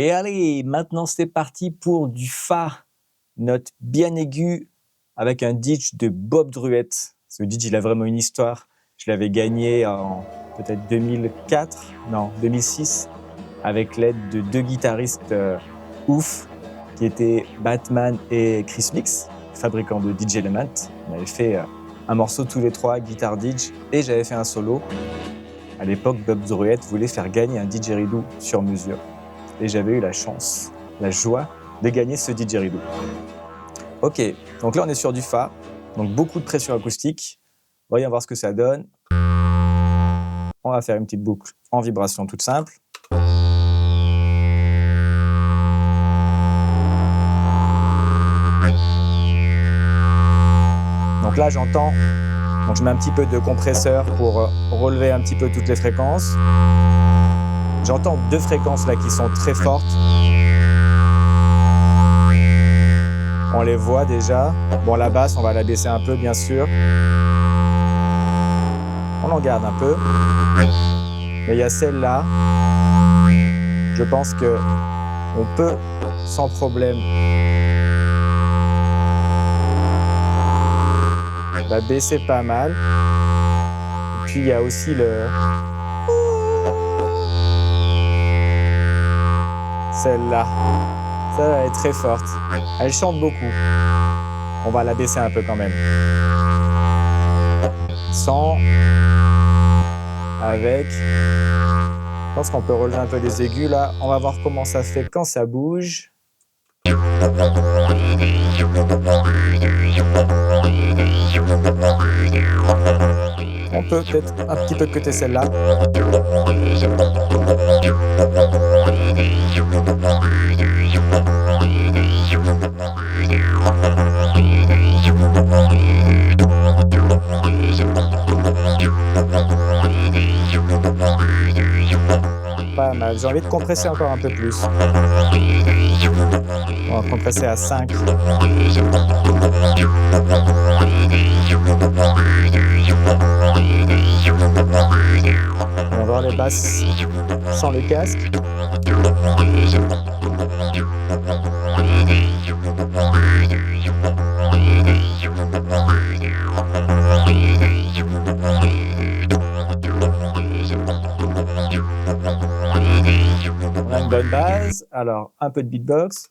Et allez, maintenant c'est parti pour du Fa, note bien aiguë avec un ditch de Bob Druitt. Ce ditch, il a vraiment une histoire. Je l'avais gagné en peut-être 2006 avec l'aide de deux guitaristes ouf qui étaient Batman et Chris Mix, fabricants de DJ Element. On avait fait un morceau tous les trois, guitare ditch, et j'avais fait un solo. À l'époque, Bob Druitt voulait faire gagner un didgeridoo sur mesure. Et j'avais eu la chance, la joie de gagner ce didgeridoo. Ok, donc là on est sur du Fa, donc beaucoup de pression acoustique. Voyons voir ce que ça donne. On va faire une petite boucle en vibration toute simple. Donc là j'entends, donc je mets un petit peu de compresseur pour relever un petit peu toutes les fréquences. J'entends deux fréquences là qui sont très fortes. On les voit déjà. Bon, la basse, on va la baisser un peu, bien sûr. On en garde un peu. Mais il y a celle-là. Je pense que on peut, sans problème, la baisser pas mal. Et puis, il y a aussi celle-là. Ça, elle est très forte. Elle chante beaucoup. On va la baisser un peu quand même. Sans, avec. Je pense qu'on peut relever un peu les aigus là. On va voir comment ça fait quand ça bouge. On peut peut-être un petit peu cuter celle-là. Pas mal. J'ai envie de compresser encore un peu plus. On va compresser à 5. On va voir les basses sans le casque. On a une bonne base, alors un peu de beatbox.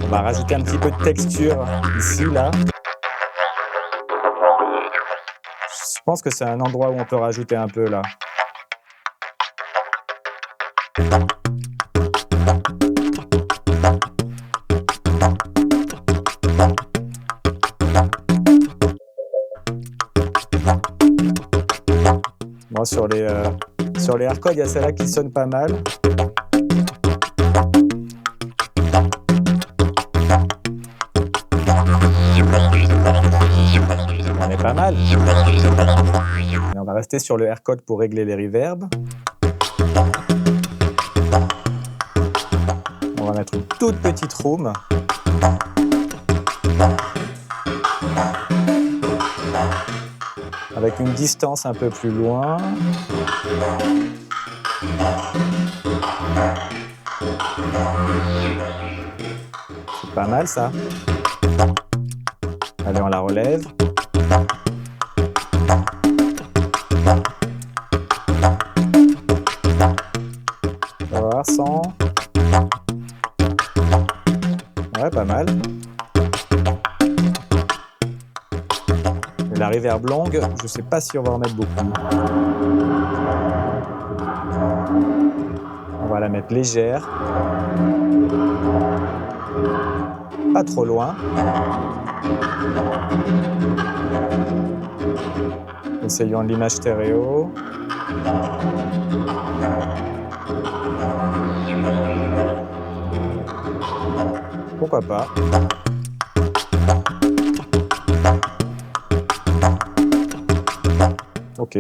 On va rajouter un petit peu de texture ici, là. Je pense que c'est un endroit où on peut rajouter un peu là. Bon, sur les hardcore, il y a celle-là qui sonne pas mal. On est pas mal. Et on va rester sur le AirCode pour régler les reverbs. On va mettre une toute petite room. Avec une distance un peu plus loin. C'est pas mal ça. Allez, on la relève. On va voir 100. Ouais, pas mal. Et la reverb longue, je sais pas si on va en mettre beaucoup. On va la mettre légère. Pas trop loin. Essayons l'image stéréo. Pourquoi pas? Ok.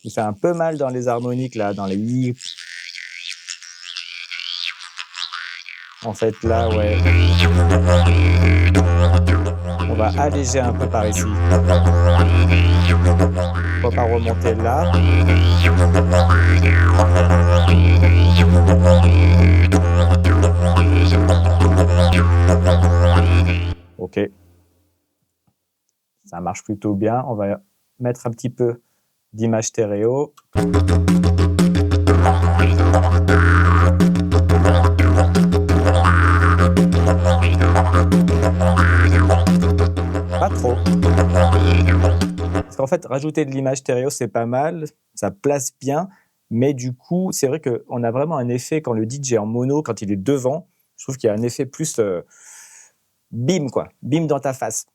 Il fait un peu mal dans les harmoniques, là, dans les i. En fait, là, ouais. On va alléger un peu par ici. Pourquoi pas remonter là. Ok. Ça marche plutôt bien. On va mettre un petit peu d'image stéréo. Pas trop. Parce qu'en fait, rajouter de l'image stéréo, c'est pas mal, ça place bien, mais du coup, c'est vrai qu'on a vraiment un effet quand le DJ est en mono, quand il est devant, je trouve qu'il y a un effet plus bim, quoi, bim dans ta face.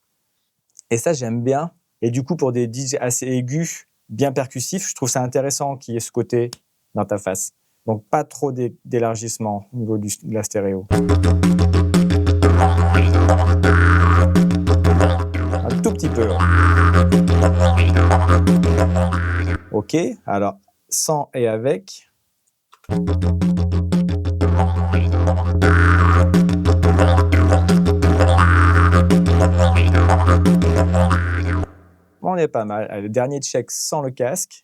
Et ça, j'aime bien. Et du coup, pour des DJ assez aigus, bien percussifs, je trouve ça intéressant qu'il y ait ce côté dans ta face. Donc, pas trop d'élargissement au niveau de la stéréo. Un tout petit peu. Ok, alors sans et avec. On est pas mal. Allez, le dernier check sans le casque.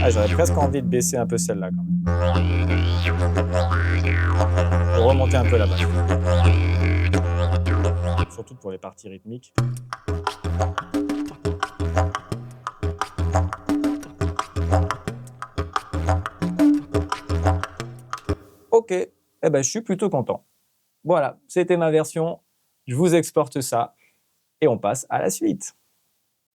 Ah, j'aurais presque envie de baisser un peu celle-là quand même. Pour remonter un peu la basse. Surtout pour les parties rythmiques. Ok, eh ben, je suis plutôt content. Voilà, c'était ma version. Je vous exporte ça et on passe à la suite.